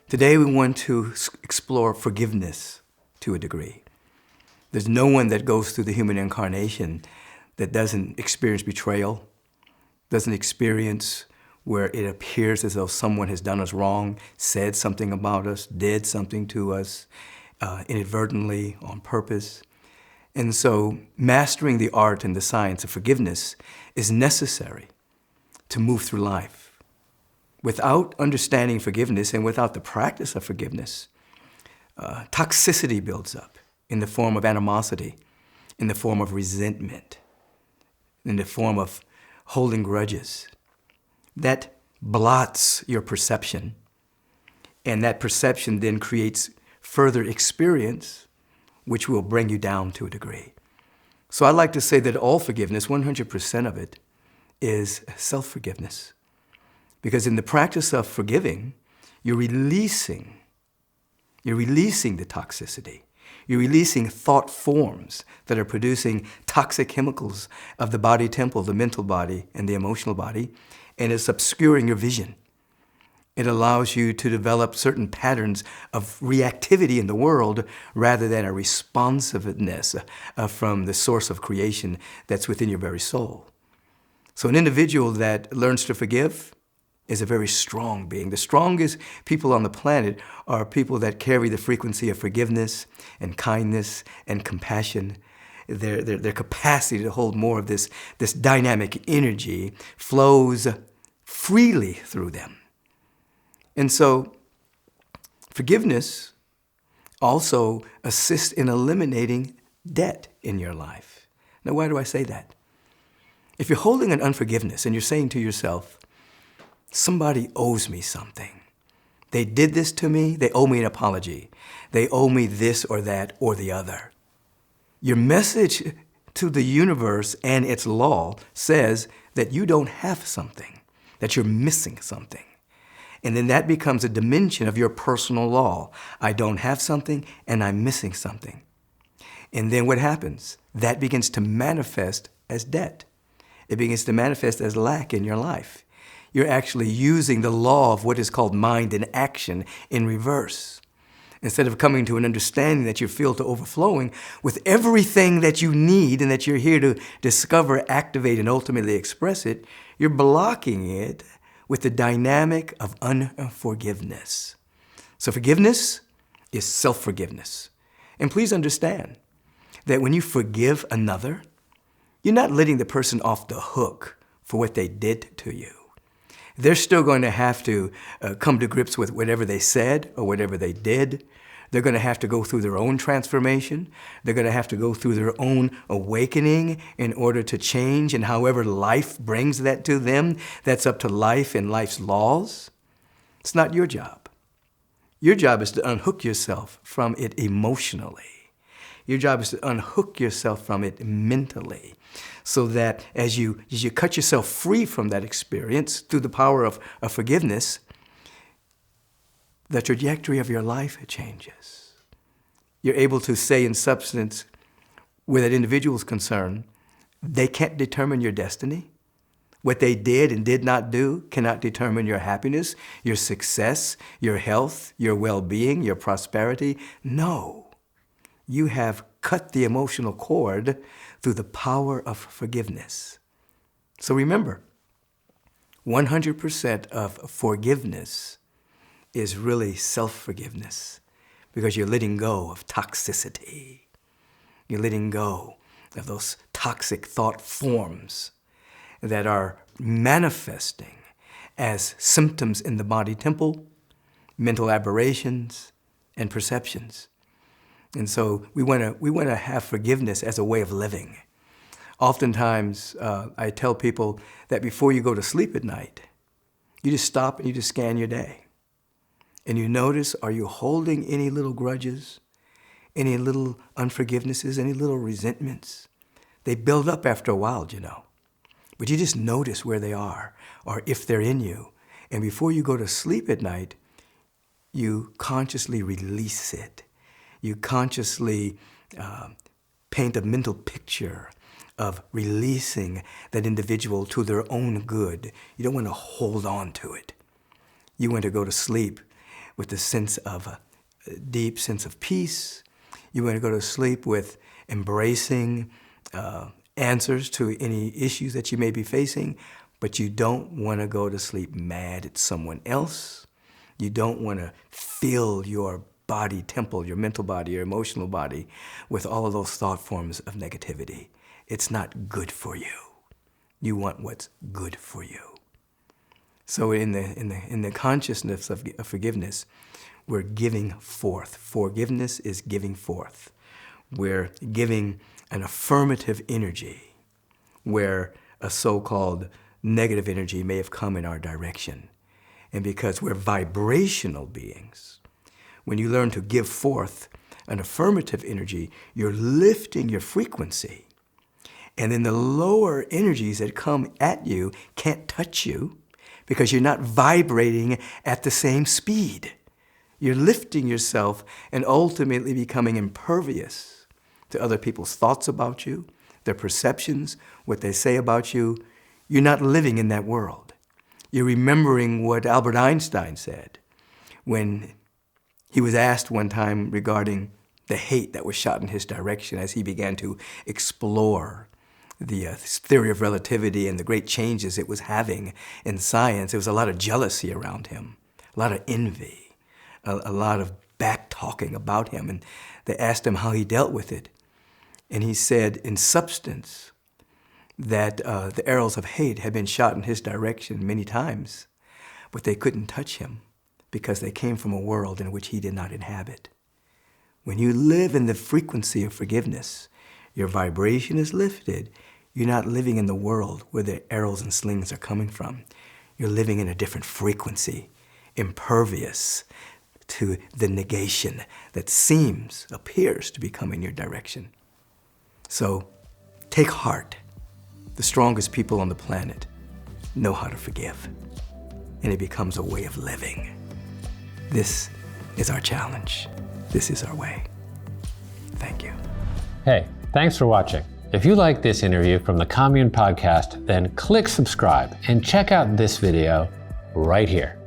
Today we want to explore forgiveness to a degree. There's no one that goes through the human incarnation that doesn't experience betrayal, doesn't experience where it appears as though someone has done us wrong, said something about us, did something to us inadvertently, on purpose. And so mastering the art and the science of forgiveness is necessary to move through life. Without understanding forgiveness and without the practice of forgiveness, toxicity builds up in the form of animosity, in the form of resentment, in the form of holding grudges. That blots your perception, and that perception then creates further experience, which will bring you down to a degree. So I like to say that all forgiveness, 100% of it, is self-forgiveness. Because in the practice of forgiving, you're releasing the toxicity. You're releasing thought forms that are producing toxic chemicals of the body temple, the mental body, and the emotional body, and it's obscuring your vision. It allows you to develop certain patterns of reactivity in the world rather than a responsiveness from the source of creation that's within your very soul. So an individual that learns to forgive is a very strong being. The strongest people on the planet are people that carry the frequency of forgiveness and kindness and compassion. Their capacity to hold more of this dynamic energy flows freely through them. And so forgiveness also assists in eliminating debt in your life. Now, why do I say that? If you're holding an unforgiveness and you're saying to yourself, somebody owes me something. They did this to me, they owe me an apology. They owe me this or that or the other. Your message to the universe and its law says that you don't have something, that you're missing something. And then that becomes a dimension of your personal law. I don't have something and I'm missing something. And then what happens? That begins to manifest as debt. It begins to manifest as lack in your life. You're actually using the law of what is called mind and action in reverse. Instead of coming to an understanding that you're filled to overflowing with everything that you need and that you're here to discover, activate, and ultimately express it, you're blocking it with the dynamic of unforgiveness. So forgiveness is self-forgiveness. And please understand that when you forgive another, you're not letting the person off the hook for what they did to you. They're still going to have to come to grips with whatever they said or whatever they did. They're going to have to go through their own transformation. They're going to have to go through their own awakening in order to change. And however life brings that to them, that's up to life and life's laws. It's not your job. Your job is to unhook yourself from it emotionally. Your job is to unhook yourself from it mentally, so that as you cut yourself free from that experience through the power of forgiveness, the trajectory of your life changes. You're able to say in substance, where that individual is concerned, they can't determine your destiny. What they did and did not do cannot determine your happiness, your success, your health, your well-being, your prosperity. No. You have cut the emotional cord through the power of forgiveness. So remember, 100% of forgiveness is really self-forgiveness, because you're letting go of toxicity. You're letting go of those toxic thought forms that are manifesting as symptoms in the body temple, mental aberrations, and perceptions. And so we want to have forgiveness as a way of living. Oftentimes, I tell people that before you go to sleep at night, you just stop and you just scan your day. And you notice, are you holding any little grudges, any little unforgivenesses, any little resentments? They build up after a while, you know. But you just notice where they are or if they're in you. And before you go to sleep at night, you consciously release it. You consciously paint a mental picture of releasing that individual to their own good. You don't want to hold on to it. You want to go to sleep with a deep sense of peace. You want to go to sleep with embracing answers to any issues that you may be facing, but you don't want to go to sleep mad at someone else. You don't want to fill your body temple, your mental body, your emotional body, with all of those thought forms of negativity. It's not good for you. You want what's good for you. So in the consciousness of forgiveness, we're giving forth. Forgiveness is giving forth. We're giving an affirmative energy where a so-called negative energy may have come in our direction. And because we're vibrational beings, when you learn to give forth an affirmative energy, you're lifting your frequency. And then the lower energies that come at you can't touch you because you're not vibrating at the same speed. You're lifting yourself and ultimately becoming impervious to other people's thoughts about you, their perceptions, what they say about you. You're not living in that world. You're remembering what Albert Einstein said when he was asked one time regarding the hate that was shot in his direction as he began to explore the theory of relativity and the great changes it was having in science. There was a lot of jealousy around him, a lot of envy, a lot of back-talking about him. And they asked him how he dealt with it. And he said, in substance, that the arrows of hate had been shot in his direction many times, but they couldn't touch him because they came from a world in which he did not inhabit. When you live in the frequency of forgiveness, your vibration is lifted. You're not living in the world where the arrows and slings are coming from. You're living in a different frequency, impervious to the negation that appears to be coming your direction. So take heart. The strongest people on the planet know how to forgive, and it becomes a way of living. This is our challenge. This is our way. Thank you. Hey, thanks for watching. If you like this interview from the Commune podcast, then click subscribe and check out this video right here.